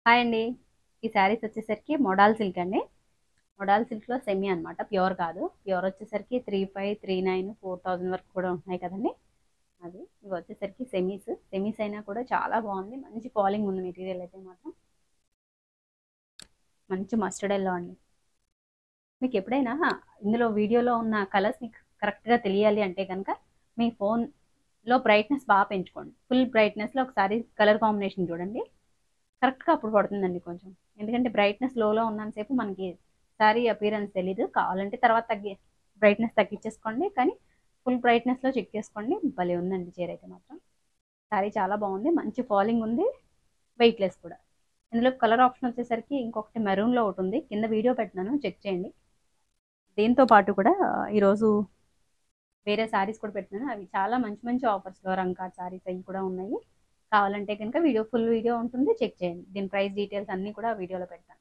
Hi అండి. ఈ శారీస్ వచ్చేసరికి మొడాల్ సిల్క్ అండి. మొడాల్ సిల్క్‌లో సెమీ అనమాట. ప్యూర్ కాదు. ప్యూర్ వచ్చేసరికి 3500, 3900, 4000 వరకు కూడా ఉంటున్నాయి కదండీ! ఇవి వచ్చేసరికి సెమీస్. సెమీస్ అయినా కూడా చాలా బాగుంది. మంచి ఫాలింగ్ ఉంది మెటీరియల్ అయితే మాత్రం. మంచి మస్టర్డ్ ఎల్లో అండి. మీకు ఎప్పుడైనా ఇందులో వీడియోలో ఉన్న కలర్స్ మీకు కరెక్ట్‌గా తెలియాలి అంటే గనక మీ ఫోన్‌లో బ్రైట్‌నెస్ బాగా పెంచుకోండి. ఫుల్ బ్రైట్‌నెస్‌లో ఒకసారి కలర్ కాంబినేషన్ చూడండి. కరెక్ట్‌గా అప్పుడు పడుతుందండి కొంచెం. ఎందుకంటే బ్రైట్‌నెస్ లోలో ఉన్నంత సేపు మనకి శారీ అపియరెన్స్ తెలీదు. కావాలంటే తర్వాత బ్రైట్‌నెస్ తగ్గించేసుకోండి. కానీ ఫుల్ బ్రైట్‌నెస్‌లో చెక్ చేసుకోండి. భలే ఉందండి చీర అయితే మాత్రం. శారీ చాలా బాగుంది. మంచి ఫాలింగ్ ఉంది. వెయిట్‌లెస్ కూడా. ఇందులో కలర్ ఆప్షన్ వచ్చేసరికి ఇంకొకటి మెరూన్‌లో ఒకటి ఉంది. కింద వీడియో పెట్టినాను చెక్ చేయండి. దీంతో పాటు కూడా ఈరోజు వేరే శారీస్ కూడా పెట్టినాను. అవి చాలా మంచి మంచి ఆఫర్స్‌లో రంకాట్ శారీస్ అవి కూడా ఉన్నాయి. కావాలంటే కనుక ఫుల్ వీడియో ఉంటుంది. చెక్ చేయండి. దీని ప్రైస్ డీటెయిల్స్ అన్నీ కూడా వీడియోలో పెడతాను.